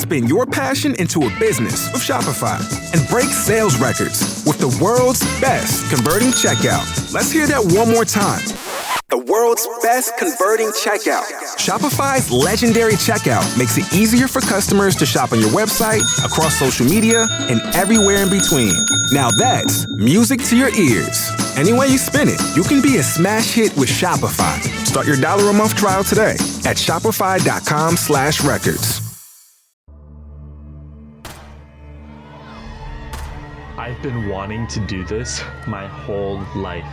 spin your passion into a business with Shopify and break sales records with the world's best converting checkout. Let's hear that one more time. The world's best converting checkout. Shopify's legendary checkout makes it easier for customers to shop on your website, across social media, and everywhere in between. Now that's music to your ears. Any way you spin it, you can be a smash hit with Shopify. Start your $1 a month trial today at shopify.com/records. I've been wanting to do this my whole life.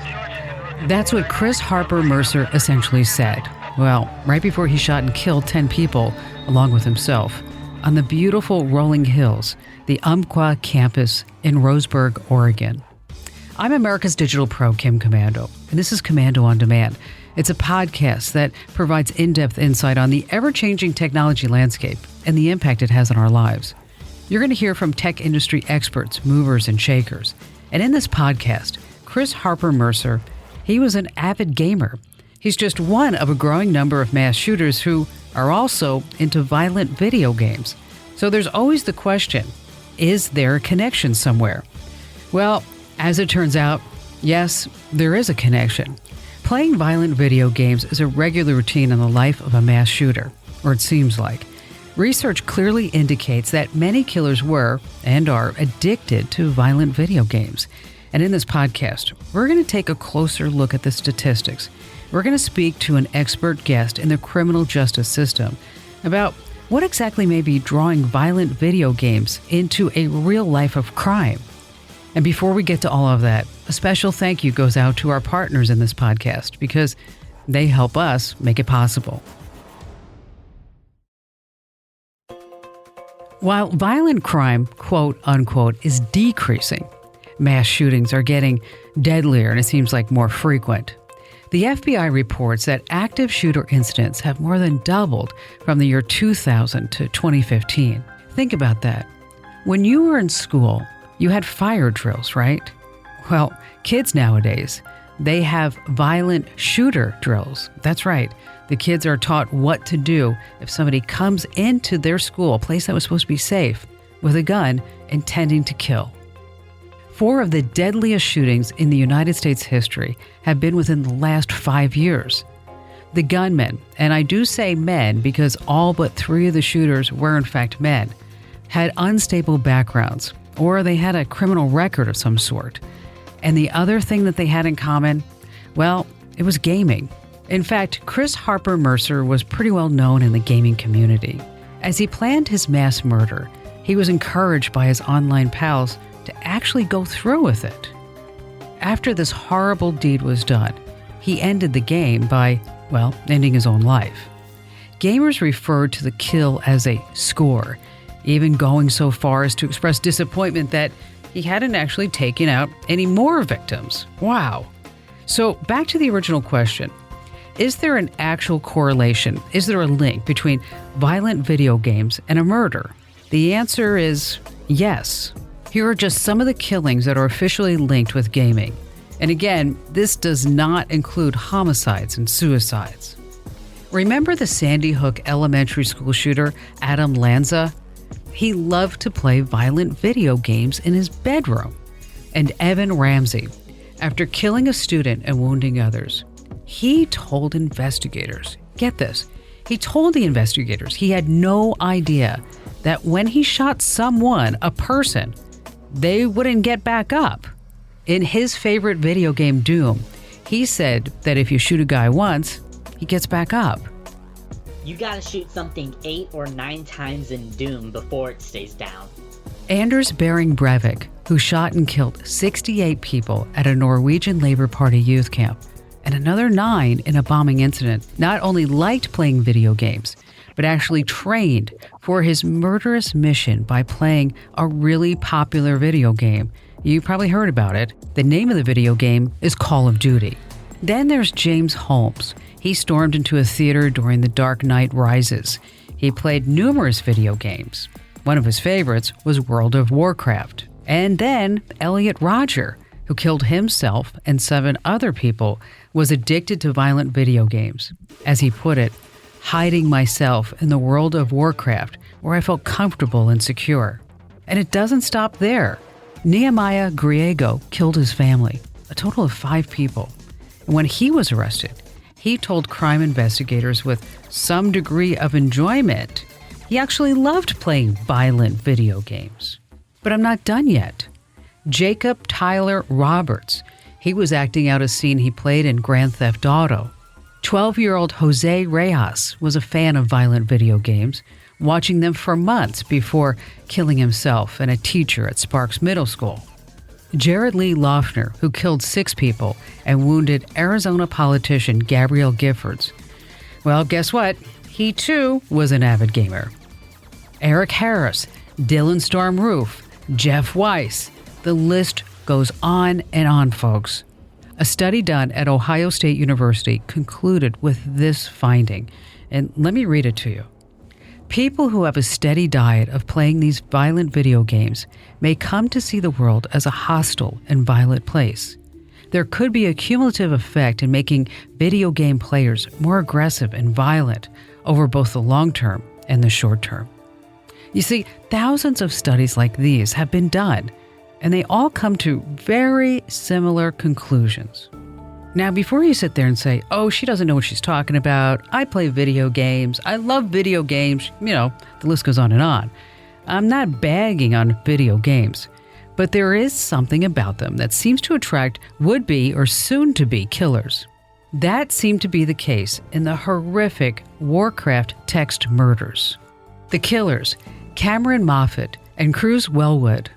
That's what Chris Harper Mercer essentially said. Well, right before he shot and killed 10 people, along with himself, on the beautiful rolling hills, the Umpqua campus in Roseburg, Oregon. I'm America's digital pro, Kim Komando, and this is Komando on Demand. It's a podcast that provides in-depth insight on the ever-changing technology landscape and the impact it has on our lives. You're going to hear from tech industry experts, movers, and shakers. And in this podcast, Chris Harper Mercer, he was an avid gamer. He's just one of a growing number of mass shooters who are also into violent video games. So there's always the question, is there a connection somewhere? Well, as it turns out, yes, there is a connection. Playing violent video games is a regular routine in the life of a mass shooter, or it seems like. Research clearly indicates that many killers were and are addicted to violent video games. And in this podcast, we're going to take a closer look at the statistics. We're going to speak to an expert guest in the criminal justice system about what exactly may be drawing violent video games into a real life of crime. And before we get to all of that, a special thank you goes out to our partners in this podcast because they help us make it possible. While violent crime, quote unquote, is decreasing, mass shootings are getting deadlier and it seems like more frequent. The FBI reports that active shooter incidents have more than doubled from the year 2000 to 2015. Think about that. When you were in school, you had fire drills, right? Well, kids nowadays, they have violent shooter drills. That's right. The kids are taught what to do if somebody comes into their school, a place that was supposed to be safe, with a gun intending to kill. 4 of the deadliest shootings in the United States history have been within the last 5 years. The gunmen, and I do say men because all but 3 of the shooters were in fact men, had unstable backgrounds or they had a criminal record of some sort. And the other thing that they had in common, well, it was gaming. In fact, Chris Harper Mercer was pretty well known in the gaming community. As he planned his mass murder, he was encouraged by his online pals to actually go through with it. After this horrible deed was done, he ended the game by, well, ending his own life. Gamers referred to the kill as a score, even going so far as to express disappointment that he hadn't actually taken out any more victims. Wow. So back to the original question. Is there an actual correlation? Is there a link between violent video games and a murder? The answer is yes. Here are just some of the killings that are officially linked with gaming. And again, this does not include homicides and suicides. Remember the Sandy Hook elementary school shooter, Adam Lanza? He loved to play violent video games in his bedroom. And Evan Ramsey, after killing a student and wounding others, he told investigators, get this, he told the investigators he had no idea that when he shot someone, a person, they wouldn't get back up. In his favorite video game, Doom, he said that if you shoot a guy once, he gets back up. You gotta shoot something 8 or 9 times in Doom before it stays down. Anders Behring Breivik, who shot and killed 68 people at a Norwegian Labour Party youth camp, and another 9 in a bombing incident, not only liked playing video games, but actually trained for his murderous mission by playing a really popular video game. You probably heard about it. The name of the video game is Call of Duty. Then there's James Holmes. He stormed into a theater during The Dark Knight Rises. He played numerous video games. One of his favorites was World of Warcraft. And then Elliot Rodger, who killed himself and 7 other people, was addicted to violent video games. As he put it, hiding myself in the world of Warcraft where I felt comfortable and secure. And it doesn't stop there. Nehemiah Griego killed his family, a total of 5 people. And when he was arrested, he told crime investigators with some degree of enjoyment he actually loved playing violent video games. But I'm not done yet. Jacob Tyler Roberts, he was acting out a scene he played in Grand Theft Auto. 12-year-old Jose Reyes was a fan of violent video games, watching them for months before killing himself and a teacher at Sparks Middle School. Jared Lee Loeffner, who killed 6 people and wounded Arizona politician Gabrielle Giffords. Well, guess what? He too was an avid gamer. Eric Harris, Dylan Storm Roof, Jeff Weiss. The list goes on and on, folks. A study done at Ohio State University concluded with this finding, and let me read it to you. People who have a steady diet of playing these violent video games may come to see the world as a hostile and violent place. There could be a cumulative effect in making video game players more aggressive and violent over both the long term and the short term. You see, thousands of studies like these have been done, and they all come to very similar conclusions. Now, before you sit there and say, oh, she doesn't know what she's talking about, I play video games, I love video games, the list goes on and on. I'm not bagging on video games, but there is something about them that seems to attract would-be or soon-to-be killers. That seemed to be the case in the horrific Warcraft text murders. The killers, Cameron Moffat and Cruz Wellwood,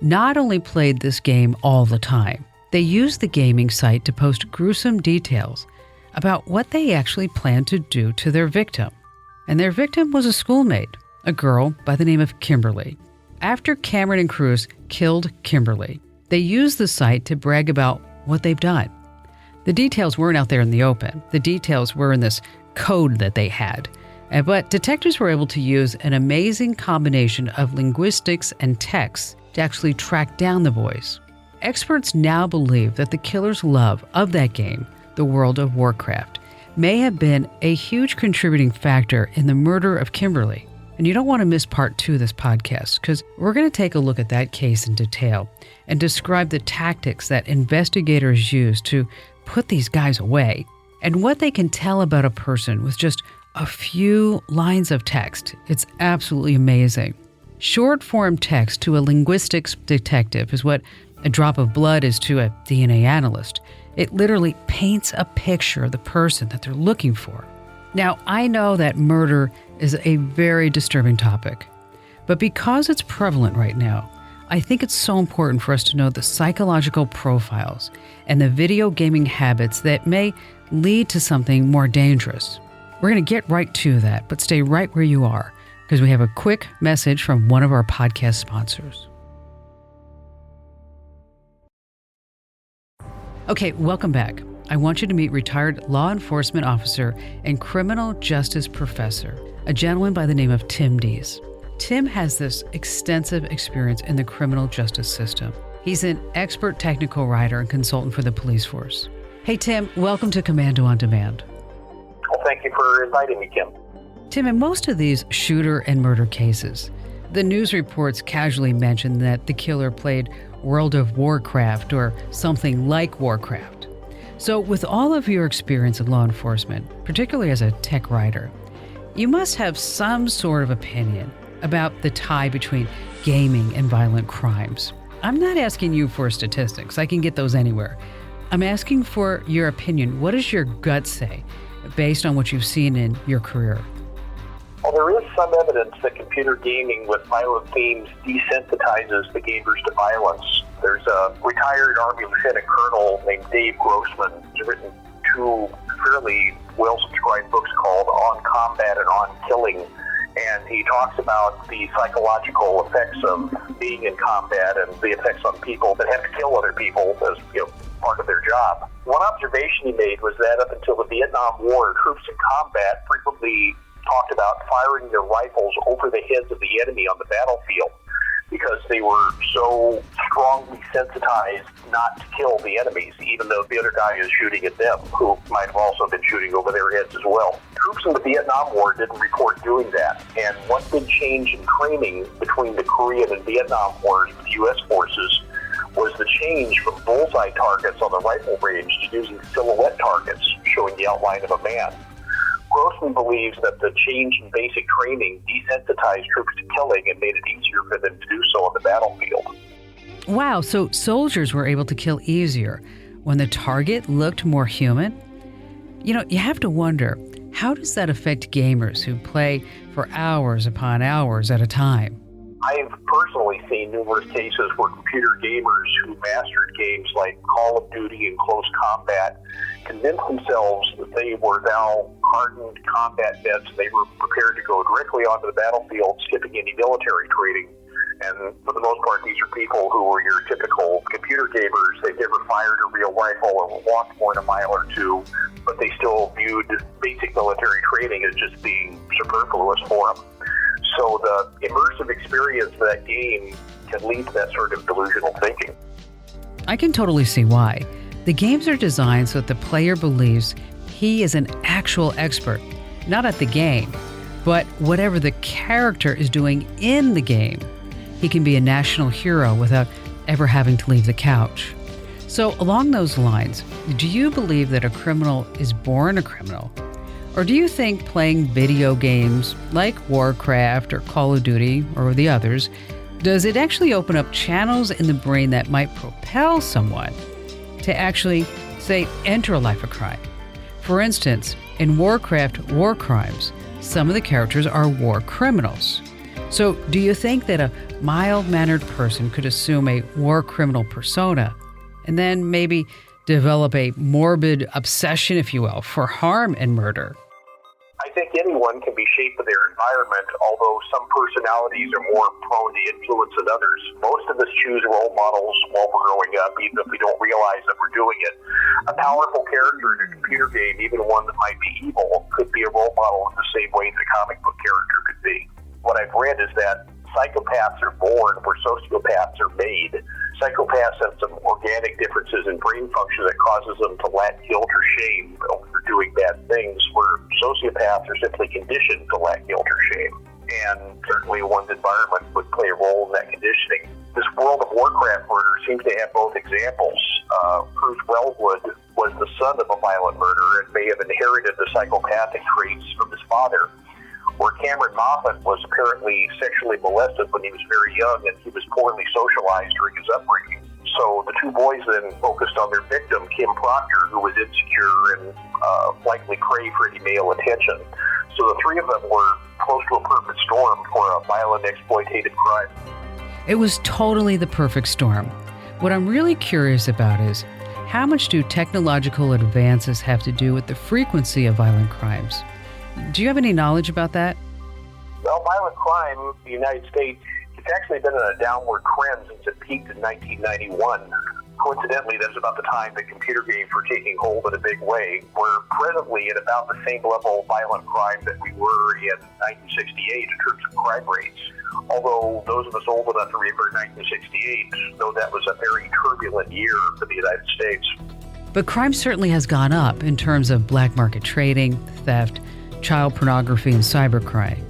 not only played this game all the time, they used the gaming site to post gruesome details about what they actually planned to do to their victim. And their victim was a schoolmate, a girl by the name of Kimberly. After Cameron and Cruz killed Kimberly, they used the site to brag about what they've done. The details weren't out there in the open. The details were in this code that they had. But detectives were able to use an amazing combination of linguistics and text to actually track down the boys. Experts now believe that the killer's love of that game, the World of Warcraft, may have been a huge contributing factor in the murder of Kimberly. And you don't want to miss part 2 of this podcast, because we're going to take a look at that case in detail and describe the tactics that investigators use to put these guys away and what they can tell about a person with just a few lines of text. It's absolutely amazing. Short form text to a linguistics detective is what a drop of blood is to a DNA analyst. It literally paints a picture of the person that they're looking for. Now, I know that murder is a very disturbing topic, but because it's prevalent right now, I think it's so important for us to know the psychological profiles and the video gaming habits that may lead to something more dangerous. We're going to get right to that, but stay right where you are, because we have a quick message from one of our podcast sponsors. Okay, welcome back. I want you to meet retired law enforcement officer and criminal justice professor, a gentleman by the name of Tim Dees. Tim has this extensive experience in the criminal justice system. He's an expert technical writer and consultant for the police force. Hey, Tim, welcome to Komando on Demand. Well, thank you for inviting me, Kim. Tim, in most of these shooter and murder cases, the news reports casually mention that the killer played World of Warcraft or something like Warcraft. So with all of your experience in law enforcement, particularly as a tech writer, you must have some sort of opinion about the tie between gaming and violent crimes. I'm not asking you for statistics. I can get those anywhere. I'm asking for your opinion. What does your gut say based on what you've seen in your career? Well, there is some evidence that computer gaming with violent themes desensitizes the gamers to violence. There's a retired Army Lieutenant Colonel named Dave Grossman who's written 2 fairly well-subscribed books called On Combat and On Killing. And he talks about the psychological effects of being in combat and the effects on people that have to kill other people as part of their job. One observation he made was that up until the Vietnam War, troops in combat frequently talked about firing their rifles over the heads of the enemy on the battlefield because they were so strongly sensitized not to kill the enemies, even though the other guy is shooting at them, who might have also been shooting over their heads as well. Troops in the Vietnam War didn't report doing that, and one big change in training between the Korean and Vietnam Wars with U.S. forces was the change from bullseye targets on the rifle range to using silhouette targets, showing the outline of a man. Grossman believes that the change in basic training desensitized troops to killing and made it easier for them to do so on the battlefield. Wow, so soldiers were able to kill easier when the target looked more human? You know, you have to wonder, how does that affect gamers who play for hours upon hours at a time? I've personally seen numerous cases where computer gamers who mastered games like Call of Duty and Close Combat convinced themselves that they were now hardened combat vets and they were prepared to go directly onto the battlefield, skipping any military training. And for the most part, these are people who were your typical computer gamers. They've never fired a real rifle or walked more than a mile or two, but they still viewed basic military training as just being superfluous for them. So the immersive experience of that game can lead to that sort of delusional thinking. I can totally see why. The games are designed so that the player believes he is an actual expert, not at the game, but whatever the character is doing in the game. He can be a national hero without ever having to leave the couch. So along those lines, do you believe that a criminal is born a criminal? Or do you think playing video games like Warcraft or Call of Duty or the others, does it actually open up channels in the brain that might propel someone to actually, say, enter a life of crime? For instance, in Warcraft War Crimes, some of the characters are war criminals. So do you think that a mild-mannered person could assume a war criminal persona and then maybe develop a morbid obsession, if you will, for harm and murder? I think anyone can be shaped by their environment, although some personalities are more prone to influence than others. Most of us choose role models while we're growing up, even if we don't realize that we're doing it. A powerful character in a computer game, even one that might be evil, could be a role model in the same way that a comic book character could be. What I've read is that psychopaths are born where sociopaths are made. Psychopaths have some organic differences in brain function that causes them to lack guilt or shame for doing bad things, where sociopaths are simply conditioned to lack guilt or shame. And certainly one's environment would play a role in that conditioning. This World of Warcraft murder seems to have both examples. Bruce Wellwood was the son of a violent murderer and may have inherited the psychopathic traits from his father, where Cameron Moffat was apparently sexually molested when he was very young and he was poorly socialized during his upbringing. So the two boys then focused on their victim, Kim Proctor, who was insecure and likely craved for any male attention. So the three of them were close to a perfect storm for a violent exploitative crime. It was totally the perfect storm. What I'm really curious about is, how much do technological advances have to do with the frequency of violent crimes? Do you have any knowledge about that? Well, violent crime in the United States, it's actually been in a downward trend since it peaked in 1991. Coincidentally, that was about the time that computer games were taking hold in a big way. We're presently at about the same level of violent crime that we were in 1968 in terms of crime rates. Although those of us old enough to remember 1968 know that was a very turbulent year for the United States. But crime certainly has gone up in terms of black market trading, theft, child pornography, and cybercrime.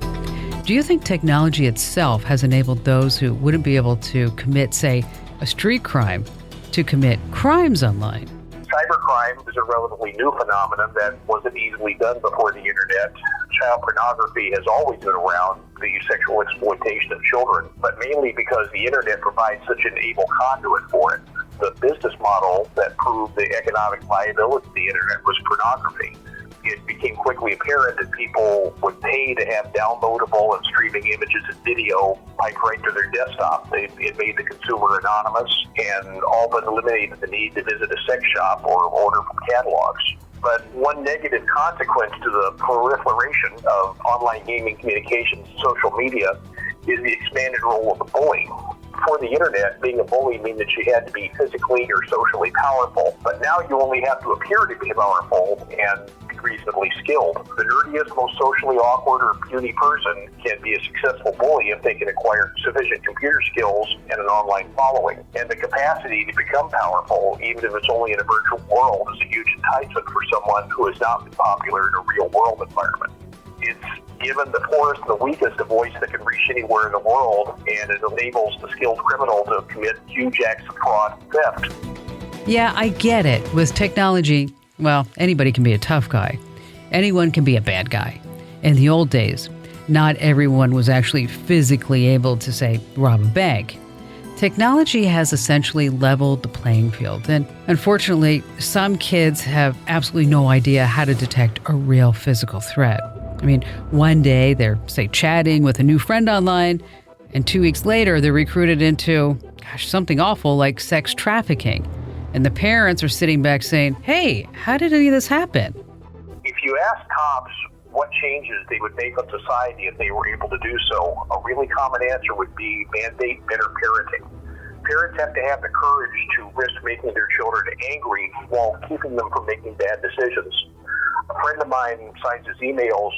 Do you think technology itself has enabled those who wouldn't be able to commit, say, a street crime to commit crimes online? Cybercrime is a relatively new phenomenon that wasn't easily done before the internet. Child pornography has always been around, the sexual exploitation of children, but mainly because the internet provides such an able conduit for it. The business model that proved the economic viability of the internet was pornography. It became quickly apparent that people would pay to have downloadable and streaming images and video piped right to their desktop. It made the consumer anonymous and all but eliminated the need to visit a sex shop or order from catalogs. But one negative consequence to the proliferation of online gaming communications and social media is the expanded role of the bully. Before the internet, being a bully meant that you had to be physically or socially powerful. But now you only have to appear to be powerful, and reasonably skilled. The nerdiest, most socially awkward or puny person can be a successful bully if they can acquire sufficient computer skills and an online following. And the capacity to become powerful, even if it's only in a virtual world, is a huge enticement for someone who has not been popular in a real-world environment. It's given the poorest and the weakest a voice that can reach anywhere in the world, and it enables the skilled criminal to commit huge acts of fraud and theft. Yeah, I get it. With technology, well, anybody can be a tough guy. Anyone can be a bad guy. In the old days, not everyone was actually physically able to, say, rob a bank. Technology has essentially leveled the playing field, and unfortunately, some kids have absolutely no idea how to detect a real physical threat. I mean, one day they're, say, chatting with a new friend online, and 2 weeks later they're recruited into, something awful like sex trafficking. And the parents are sitting back saying, hey, how did any of this happen? If you ask cops what changes they would make on society if they were able to do so, a really common answer would be mandate better parenting. Parents have to have the courage to risk making their children angry while keeping them from making bad decisions. A friend of mine signs his emails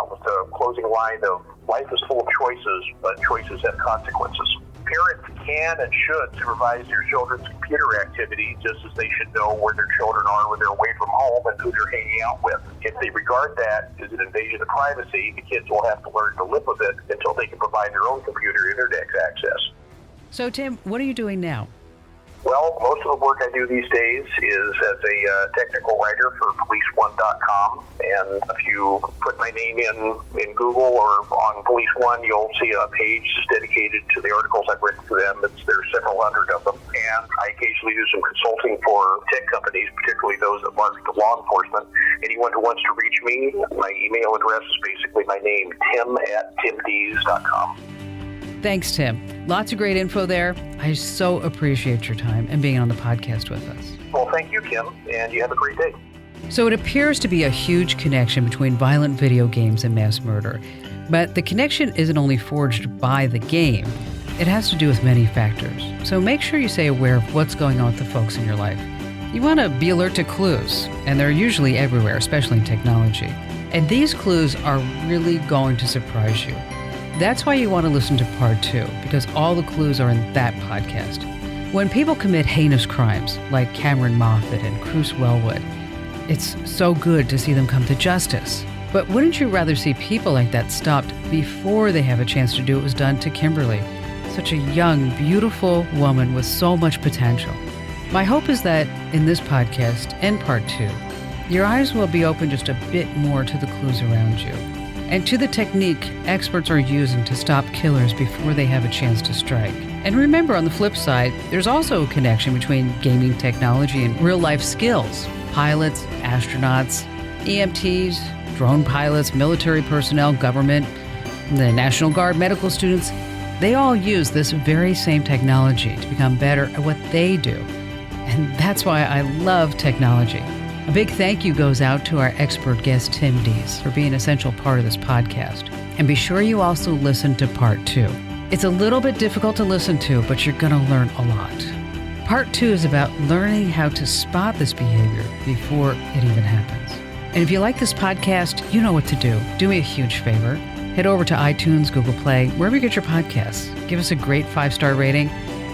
with the closing line of, life is full of choices, but choices have consequences. Parents can and should supervise their children's computer activity just as they should know where their children are when they're away from home and who they're hanging out with. If they regard that as an invasion of privacy, the kids will have to learn to live with it until they can provide their own computer internet access. So, Tim, what are you doing now? Well, most of the work I do these days is as a technical writer for police1.com, and if you put my name in Google or on Police One, you'll see a page dedicated to the articles I've written for them. There's several hundred of them, and I occasionally do some consulting for tech companies, particularly those that market to law enforcement. Anyone who wants to reach me, my email address is basically my name, tim@timdees.com. Thanks, Tim. Lots of great info there. I so appreciate your time and being on the podcast with us. Well, thank you, Kim, and you have a great day. So it appears to be a huge connection between violent video games and mass murder. But the connection isn't only forged by the game. It has to do with many factors. So make sure you stay aware of what's going on with the folks in your life. You want to be alert to clues, and they're usually everywhere, especially in technology. And these clues are really going to surprise you. That's why you want to listen to part 2, because all the clues are in that podcast. When people commit heinous crimes, like Cameron Moffat and Cruz Wellwood, it's so good to see them come to justice. But wouldn't you rather see people like that stopped before they have a chance to do what was done to Kimberly? Such a young, beautiful woman with so much potential. My hope is that in this podcast and part 2, your eyes will be open just a bit more to the clues around you, and to the technique experts are using to stop killers before they have a chance to strike. And remember, on the flip side, there's also a connection between gaming technology and real-life skills. Pilots, astronauts, EMTs, drone pilots, military personnel, government, the National Guard, medical students, they all use this very same technology to become better at what they do. And that's why I love technology. A big thank you goes out to our expert guest, Tim Dees, for being an essential part of this podcast. And be sure you also listen to part 2. It's a little bit difficult to listen to, but you're going to learn a lot. Part 2 is about learning how to spot this behavior before it even happens. And if you like this podcast, you know what to do. Do me a huge favor. Head over to iTunes, Google Play, wherever you get your podcasts. Give us a great 5-star rating.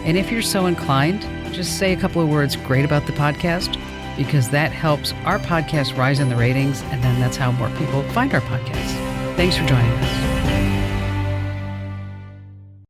And if you're so inclined, just say a couple of words great about the podcast, because that helps our podcast rise in the ratings, and then that's how more people find our podcast. Thanks for joining us.